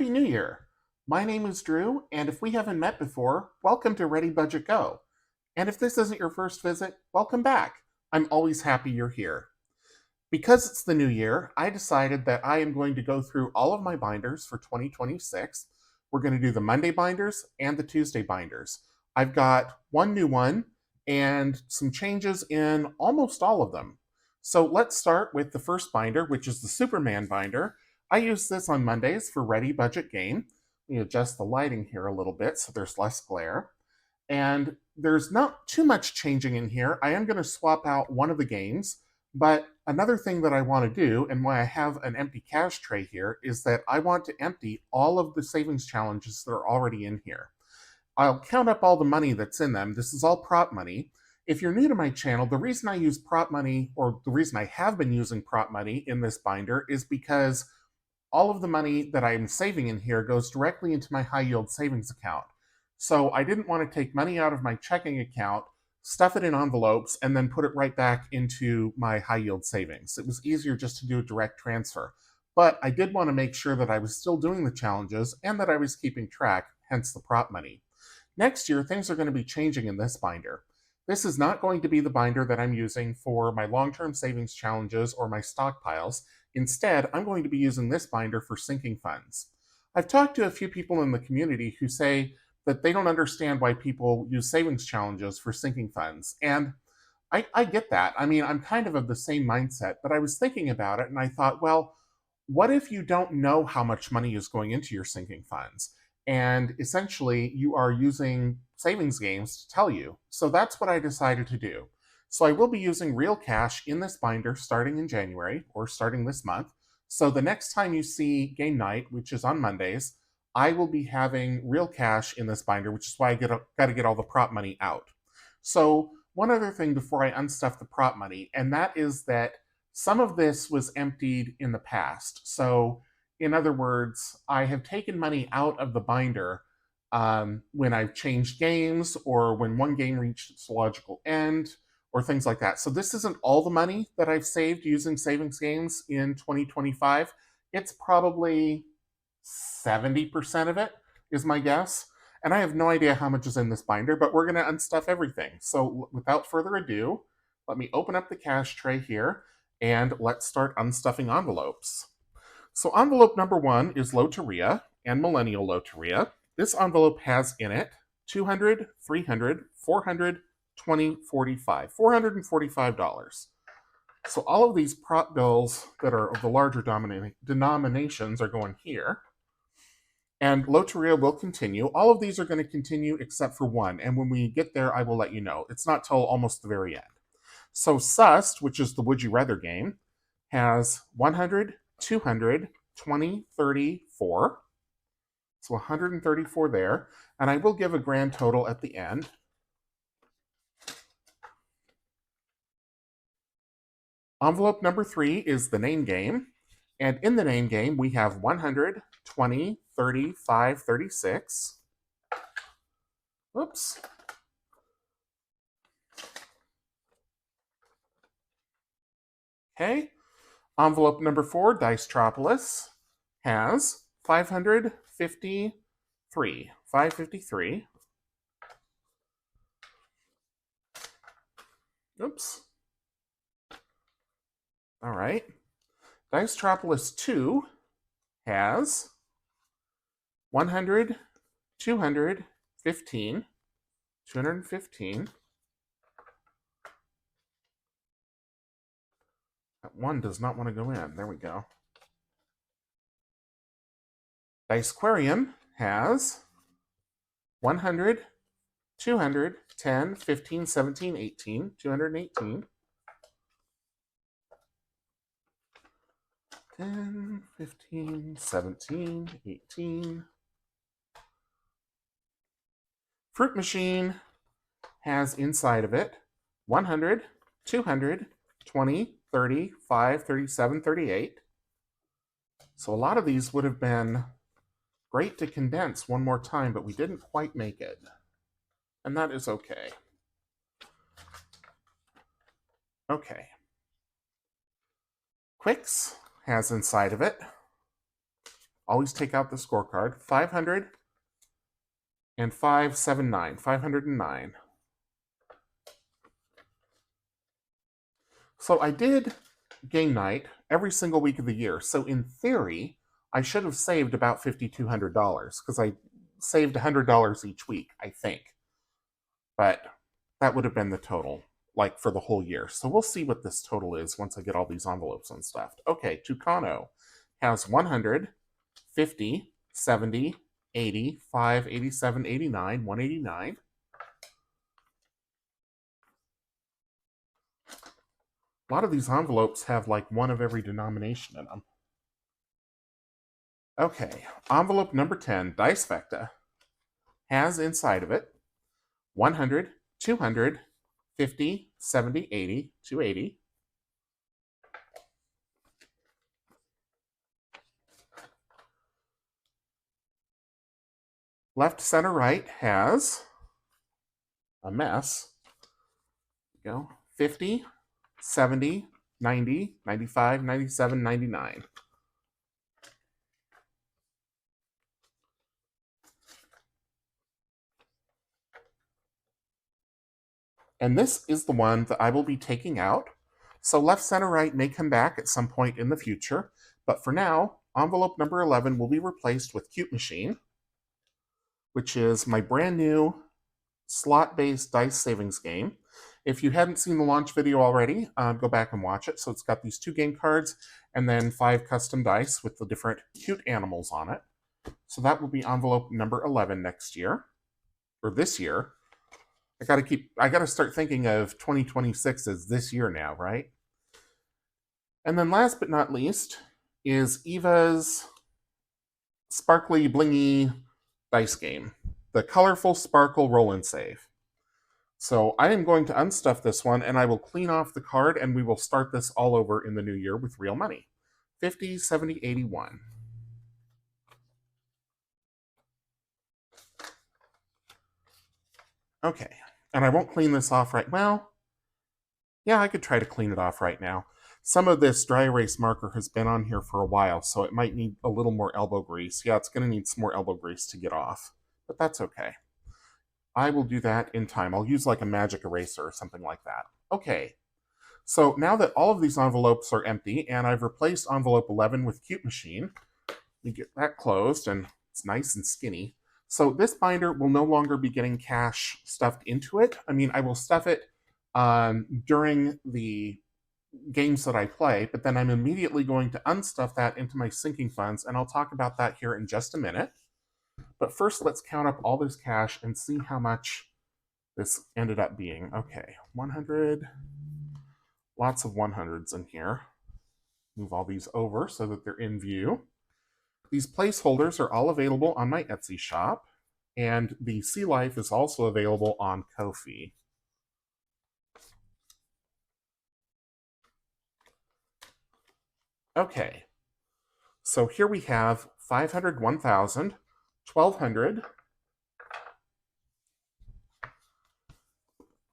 Happy New Year! My name is Drew, and if we haven't met before, welcome to ReadyBudgetGo. And if this isn't your first visit, welcome back. I'm always happy you're here. Because it's the new year, I decided that I am going to go through all of my binders for 2026. We're going to do the Monday binders and the Tuesday binders. I've got one new one and some changes in almost all of them. So let's start with the first binder, which is the Superman binder. I use this on Mondays for Ready Budget Game. We adjust the lighting here a little bit so there's less glare. And there's not too much changing in here. I am going to swap out one of the games, but another thing that I want to do, and why I have an empty cash tray here, is that I want to empty all of the savings challenges that are already in here. I'll count up all the money that's in them. This is all prop money. If you're new to my channel, the reason I use prop money, or the reason I have been using prop money in this binder, is because all of the money that I'm saving in here goes directly into my high yield savings account. So I didn't want to take money out of my checking account, stuff it in envelopes, and then put it right back into my high yield savings. It was easier just to do a direct transfer. But I did want to make sure that I was still doing the challenges and that I was keeping track, hence the prop money. Next year, things are going to be changing in this binder. This is not going to be the binder that I'm using for my long-term savings challenges or my stockpiles. Instead, I'm going to be using this binder for sinking funds. I've talked to a few people in the community who say that they don't understand why people use savings challenges for sinking funds. And I get that. I mean, I'm kind of the same mindset, but I was thinking about it and I thought, well, what if you don't know how much money is going into your sinking funds? And essentially, you are using savings games to tell you. So that's what I decided to do. So I will be using real cash in this binder starting in January, or starting this month. So the next time you see game night, which is on Mondays, I will be having real cash in this binder, which is why I got to get all the prop money out. So one other thing before I unstuff the prop money, and that is that some of this was emptied in the past. So in other words, I have taken money out of the binder when I've changed games, or when one game reached its logical end, or things like that. So this isn't all the money that I've saved using savings games in 2025. It's probably 70% of it is my guess. And I have no idea how much is in this binder, but we're going to unstuff everything. So without further ado, let me open up the cash tray here and let's start unstuffing envelopes. So envelope number 1 is Loteria and Millennial Loteria. This envelope has in it 200, 300, 400, 20, 45, $445. So all of these prop bills that are of the larger denominations are going here. And Loteria will continue. All of these are going to continue except for one. And when we get there, I will let you know. It's not till almost the very end. So Sust, which is the Would You Rather game, has 100, 200, 20, 34. So 134 there. And I will give a grand total at the end. Envelope number 3 is the name game. And in the name game, we have 100, 20, 35, 36. Oops. Okay. Envelope number 4, Dicetropolis, has 553. 553. Oops. All right. Dicetropolis 2 has 100, 215, 215. That one does not want to go in. There we go. Dicequarium has 100, 200, 10, 15, 17, 18, 218. 10, 15, 17, 18. Fruit Machine has inside of it 100, 200, 20, 30, 5, 37, 38. So a lot of these would have been great to condense one more time, but we didn't quite make it. And that is okay. Okay. Quicks has inside of it always take out the scorecard. 500 and 579, 509. So I did game night every single week of the year. So in theory, I should have saved about $5,200 because I saved $100 each week, I think. But that would have been the total, like for the whole year. So we'll see what this total is once I get all these envelopes unstuffed. Okay, Tucano has 100, 50, 70, 80, 5, 87, 89, 189. A lot of these envelopes have like one of every denomination in them. Okay, envelope number 10, Dice Vecta, has inside of it 100, 200, 50, 70, 80, 280. Left, center, right has a mess. There you go. 50, 70, 90, 95, 97, 99. And this is the one that I will be taking out. So left, center, right may come back at some point in the future. But for now, envelope number 11 will be replaced with Cute Machine, which is my brand new slot-based dice savings game. If you hadn't seen the launch video already, go back and watch it. So it's got these 2 game cards and then 5 custom dice with the different cute animals on it. So that will be envelope number 11 next year, or this year. I gotta start thinking of 2026 as this year now, right? And then last but not least is Eva's sparkly blingy dice game, the colorful sparkle roll and save. So I am going to unstuff this one and I will clean off the card and we will start this all over in the new year with real money. 50, 70, 81. Okay, and I won't clean this off right. Well, yeah, I could try to clean it off right now. Some of this dry erase marker has been on here for a while, so it might need a little more elbow grease. Yeah, it's going to need some more elbow grease to get off, but that's okay. I will do that in time. I'll use like a magic eraser or something like that. Okay, so now that all of these envelopes are empty and I've replaced envelope 11 with Cute Machine, we get that closed and it's nice and skinny. So this binder will no longer be getting cash stuffed into it. I mean, I will stuff it during the games that I play, but then I'm immediately going to unstuff that into my sinking funds, and I'll talk about that here in just a minute. But first, let's count up all this cash and see how much this ended up being. Okay, 100, lots of 100s in here. Move all these over so that they're in view. These placeholders are all available on my Etsy shop, and the Sea Life is also available on Ko-fi. Okay, so here we have 500, 1,000, 1,200,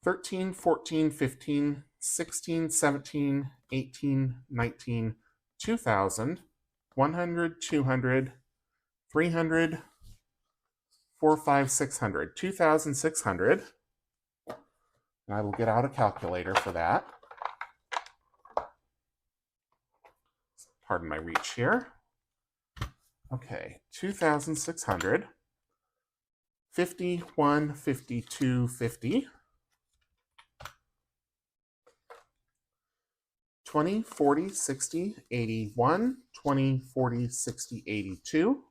13, 14, 15, 16, 17, 18, 19, 2,000, 100, 200, 300, 4, 5, 600, 2,600. And I will get out a calculator for that. Pardon my reach here. Okay, 2,600, 51, 52, 50, 20, 40, 60, 81, 20, 40, 60, 82,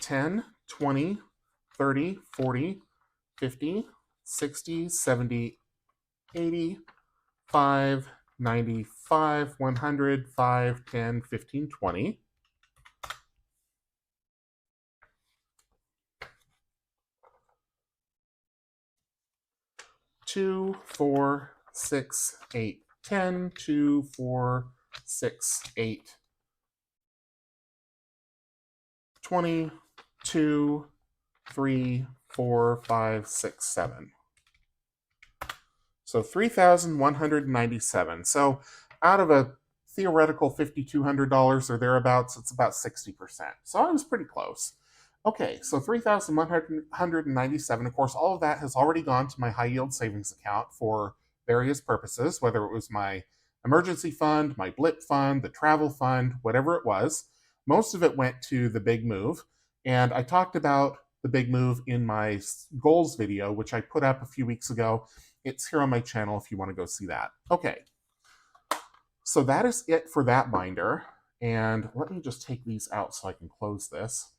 10, 20, 30, 40, 50, 60, 70, 80, 5, 95, 100, 5, 10, 15, 20. Two, 4, 6, 8, 10, 2, 4, 6, 8, 20, 2, 3, 4, 5, 6, 7. So 3,197. So out of a theoretical $5,200 or thereabouts, it's about 60%. So I was pretty close. Okay, so 3,197. Of course, all of that has already gone to my high yield savings account for various purposes, whether it was my emergency fund, my blip fund, the travel fund, whatever it was. Most of it went to the big move. And I talked about the big move in my goals video, which I put up a few weeks ago. It's here on my channel if you want to go see that. Okay, so that is it for that binder. And let me just take these out so I can close this.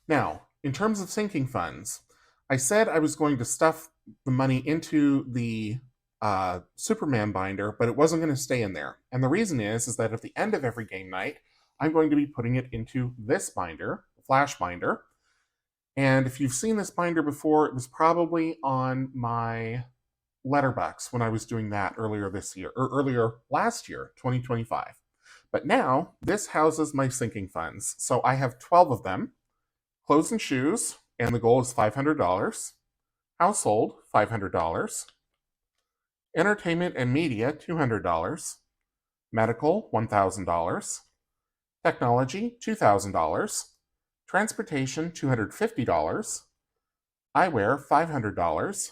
Now, in terms of sinking funds, I said I was going to stuff the money into the Superman binder, but it wasn't going to stay in there. And the reason is that at the end of every game night, I'm going to be putting it into this binder, the Flash binder. And if you've seen this binder before, it was probably on my Letterbox when I was doing that earlier this year, or earlier last year, 2025. But now, this houses my sinking funds. So I have 12 of them. Clothes and shoes, and the goal is $500. Household, $500. Entertainment and media, $200. Medical, $1,000. Technology, $2,000. Transportation, $250. Eyewear, $500.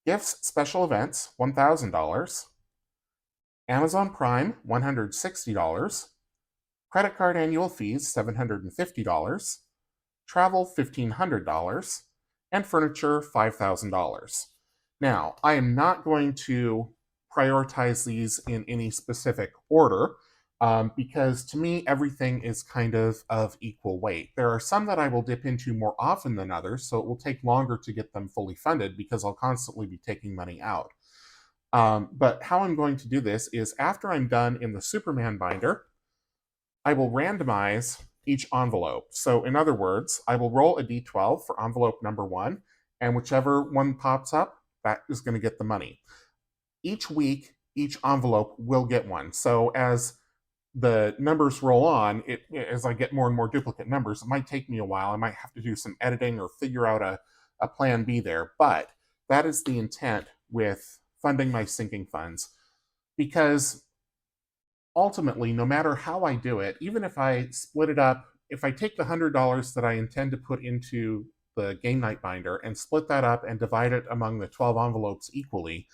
Gifts, special events, $1,000. Amazon Prime, $160. Credit card annual fees, $750. Travel, $1,500. And furniture, $5,000. Now, I am not going to prioritize these in any specific order because to me, everything is kind of equal weight. There are some that I will dip into more often than others, so it will take longer to get them fully funded because I'll constantly be taking money out. But how I'm going to do this is after I'm done in the Superman binder, I will randomize each envelope. So in other words, I will roll a d12 for envelope number 1, and whichever one pops up, that is going to get the money. Each week, each envelope will get one. So as the numbers roll on, as I get more and more duplicate numbers, it might take me a while. I might have to do some editing or figure out a plan B there. But that is the intent with funding my sinking funds. Because ultimately, no matter how I do it, even if I split it up, if I take the $100 that I intend to put into the game night binder and split that up and divide it among the 12 envelopes equally,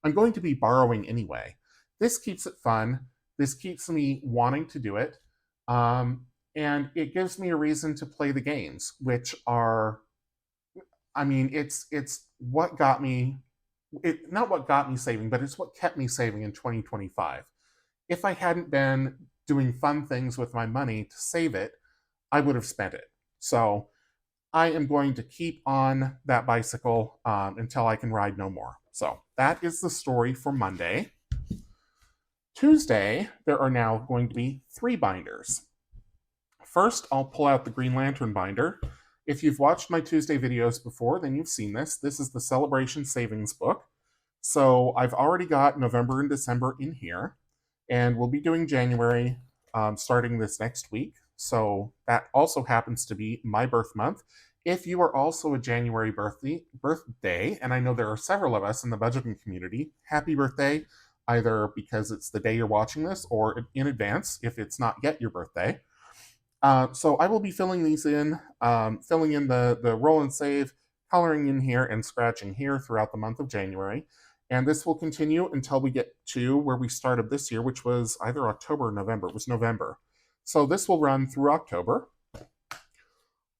I'm going to be borrowing anyway. This keeps it fun. This keeps me wanting to do it. And it gives me a reason to play the games, which are, I mean, it's what got me, not what got me saving, but it's what kept me saving in 2025. If I hadn't been doing fun things with my money to save it, I would have spent it. So I am going to keep on that bicycle until I can ride no more. So that is the story for Monday. Tuesday, there are now going to be 3 binders. First, I'll pull out the Green Lantern binder. If you've watched my Tuesday videos before, then you've seen this. This is the Celebration Savings book. So I've already got November and December in here. And we'll be doing January starting this next week. So that also happens to be my birth month. If you are also a January birthday, and I know there are several of us in the budgeting community, happy birthday, either because it's the day you're watching this or in advance if it's not yet your birthday. So I will be filling these in, filling in the roll and save, coloring in here and scratching here throughout the month of January. And this will continue until we get to where we started this year, which was either October or November. It was November. So this will run through October.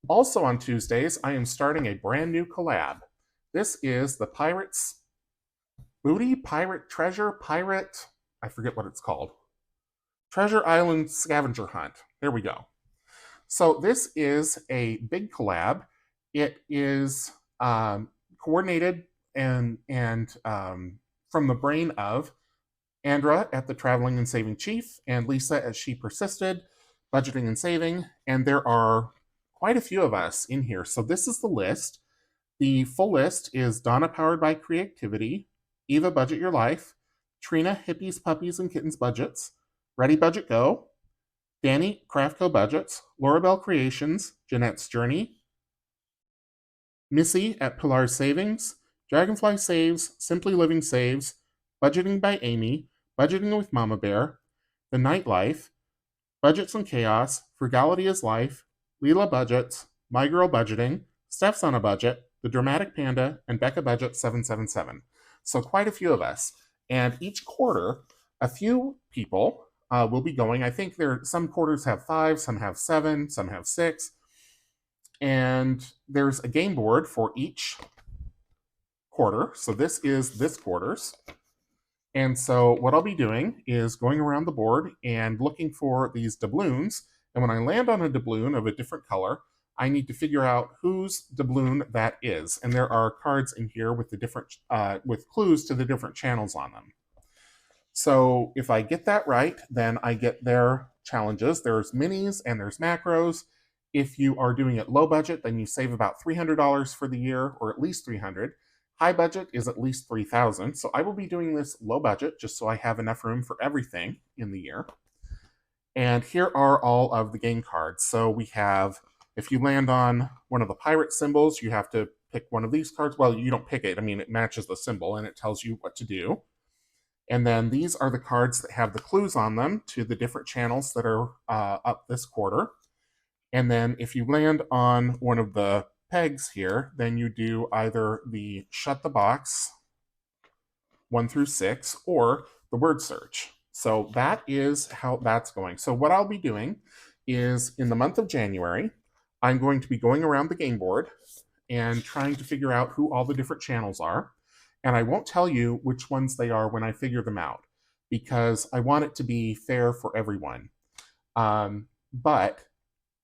Also on Tuesdays, I am starting a brand new collab. This is the Pirates Booty, Pirate Treasure, Pirate, I forget what it's called. Treasure Island Scavenger Hunt. There we go. So this is a big collab. It is coordinated and from the brain of Andra at the Traveling and Saving Chief and Lisa as She Persisted, Budgeting and Saving, and there are quite a few of us in here. So this is the list. The full list is Donna Powered by Creativity, Eva Budget Your Life, Trina Hippies, Puppies, and Kittens Budgets, ReadyBudgetGo, Danny Craftco Budgets, Laurabelle Creations, Jeanette's Journey, Missy at Pilar Savings, Dragonfly Saves, Simply Living Saves, Budgeting by Amy, Budgeting with Mama Bear, The Nightlife, Budgets and Chaos, Frugality is Life, Leela Budgets, My Girl Budgeting, Steph's on a Budget, The Dramatic Panda, and Becca Budget 777. So quite a few of us. And each quarter, a few people will be going. I think some quarters have 5, some have 7, some have 6. And there's a game board for each quarter. So this is this quarter's. And so what I'll be doing is going around the board and looking for these doubloons. And when I land on a doubloon of a different color, I need to figure out whose doubloon that is. And there are cards in here with the different with clues to the different channels on them. So if I get that right, then I get their challenges. There's minis and there's macros. If you are doing it low budget, then you save about $300 for the year, or at least $300. High budget is at least $3,000. So I will be doing this low budget just so I have enough room for everything in the year. And here are all of the game cards. So we have, if you land on one of the pirate symbols, you have to pick one of these cards. Well, you don't pick it. I mean, it matches the symbol and it tells you what to do. And then these are the cards that have the clues on them to the different channels that are up this quarter. And then if you land on one of the pegs here, then you do either the shut the box 1 through 6 or the word search. So that is how that's going. So what I'll be doing is in the month of January, I'm going to be going around the game board and trying to figure out who all the different channels are. And I won't tell you which ones they are when I figure them out, because I want it to be fair for everyone. But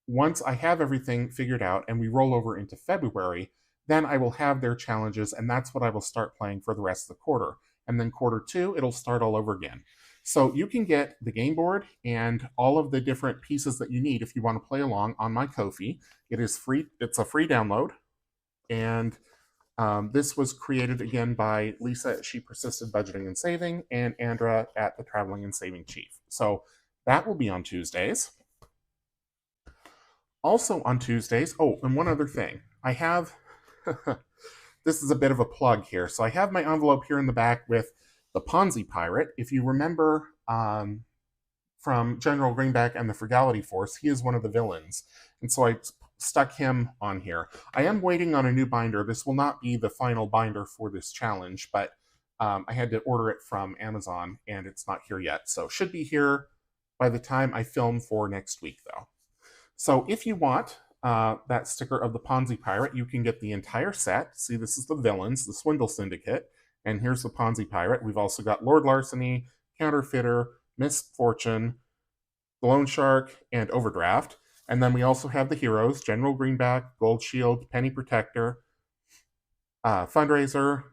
once I have everything figured out and we roll over into February, then I will have their challenges, and that's what I will start playing for the rest of the quarter. And then quarter 2, it'll start all over again. So you can get the game board and all of the different pieces that you need if you want to play along on my Ko-fi. It is free. It's a free download. And this was created again by Lisa at She Persisted Budgeting and Saving and Andra at the Traveling and Saving Chief. So that will be on Tuesdays. Also on Tuesdays, oh, and one other thing. I have, this is a bit of a plug here. So I have my envelope here in the back with the Ponzi Pirate. If you remember from General Greenback and the Frugality Force, he is one of the villains. And so I stuck him on here. I am waiting on a new binder. This will not be the final binder for this challenge, but I had to order it from Amazon and it's not here yet. So should be here by the time I film for next week though. So if you want that sticker of the Ponzi Pirate, you can get the entire set. See, this is the villains, the Swindle Syndicate, and here's the Ponzi Pirate. We've also got Lord Larceny, Counterfeiter, Misfortune, the Loan Shark, and Overdraft. And then we also have the heroes, General Greenback, Gold Shield, Penny Protector, Fundraiser,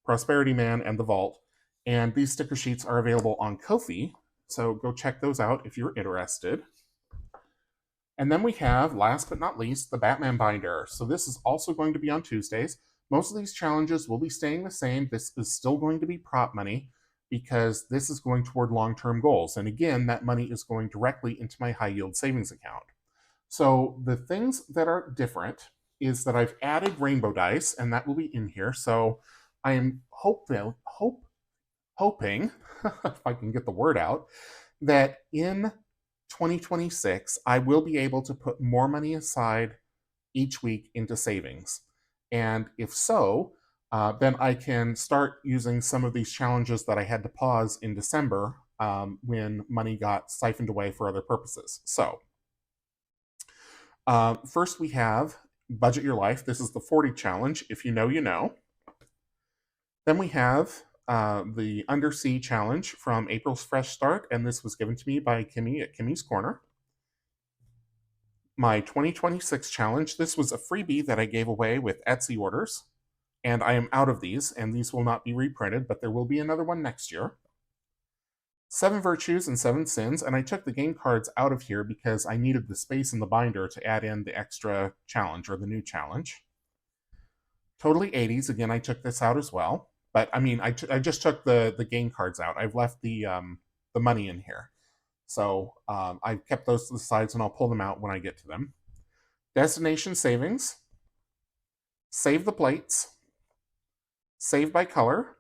Prosperity Man, and the Vault. And these sticker sheets are available on Ko-fi, so go check those out if you're interested. And then we have, last but not least, the Batman binder. So this is also going to be on Tuesdays. Most of these challenges will be staying the same. This is still going to be prop money because this is going toward long-term goals. And again, that money is going directly into my high-yield savings account. So the things that are different is that I've added rainbow dice, and that will be in here. So I am hoping, if I can get the word out, that in 2026, I will be able to put more money aside each week into savings. And if so, then I can start using some of these challenges that I had to pause in December when money got siphoned away for other purposes. So first we have Budget Your Life. This is the 40 challenge. If you know, you know. Then we have the Undersea Challenge from April's Fresh Start, and this was given to me by Kimmy at Kimmy's Corner. My 2026 challenge, this was a freebie that I gave away with Etsy orders, and I am out of these, and these will not be reprinted, but there will be another one next year. 7 Virtues and 7 Sins, and I took the game cards out of here because I needed the space in the binder to add in the extra challenge, or the new challenge. Totally 80s, again, I took this out as well. But I mean, I just took the game cards out. I've left the money in here. So I've kept those to the sides and I'll pull them out when I get to them. Destination Savings, Save the Plates, save by color,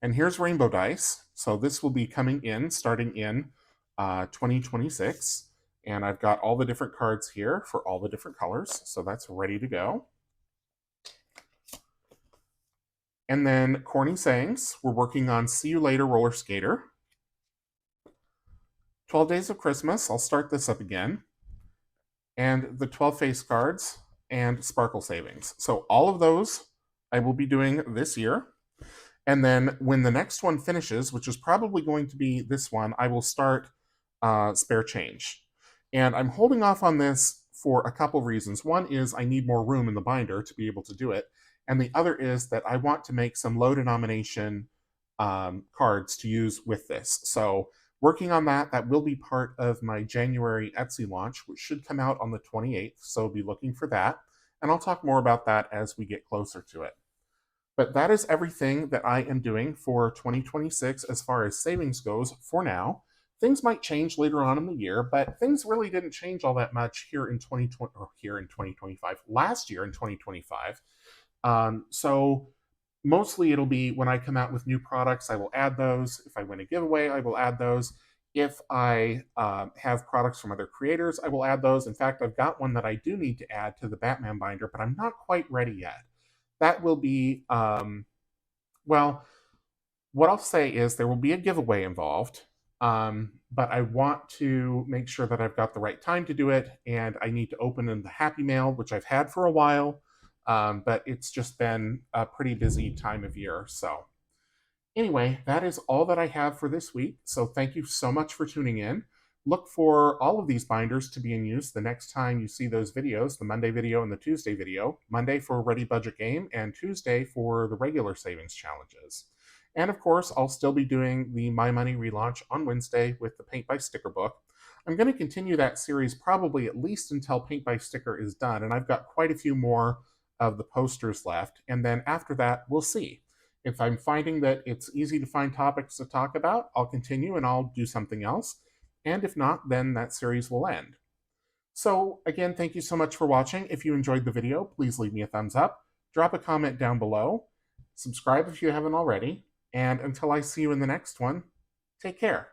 and here's rainbow dice. So this will be coming in starting in 2026. And I've got all the different cards here for all the different colors. So that's ready to go. And then Corny Sayings, we're working on See You Later Roller Skater. 12 Days of Christmas, I'll start this up again. And the 12 face cards and Sparkle Savings. So all of those I will be doing this year. And then when the next one finishes, which is probably going to be this one, I will start Spare Change. And I'm holding off on this for a couple reasons. One is I need more room in the binder to be able to do it. And the other is that I want to make some low denomination cards to use with this. So working on that, that will be part of my January Etsy launch, which should come out on the 28th. So be looking for that. And I'll talk more about that as we get closer to it. But that is everything that I am doing for 2026 as far as savings goes for now. Things might change later on in the year, but things really didn't change all that much here in 2020 or here in 2025. Last year in 2025. So mostly it'll be when I come out with new products, I will add those. If I win a giveaway, I will add those. If I have products from other creators, I will add those. In fact, I've got one that I do need to add to the Batman binder, but I'm not quite ready yet. That will be, well, what I'll say is there will be a giveaway involved, but I want to make sure that I've got the right time to do it, and I need to open in the Happy Mail, which I've had for a while, but it's just been a pretty busy time of year. So anyway, that is all that I have for this week. So thank you so much for tuning in. Look for all of these binders to be in use the next time you see those videos, the Monday video and the Tuesday video. Monday for Ready Budget Game and Tuesday for the regular savings challenges. And of course, I'll still be doing the My Money relaunch on Wednesday with the Paint by Sticker book. I'm going to continue that series probably at least until Paint by Sticker is done, and I've got quite a few more of the posters left. And then after that, we'll see. If I'm finding that it's easy to find topics to talk about, I'll continue and I'll do something else. And if not, then that series will end. So again, thank you so much for watching. If you enjoyed the video, please leave me a thumbs up, drop a comment down below, subscribe if you haven't already, and until I see you in the next one, take care.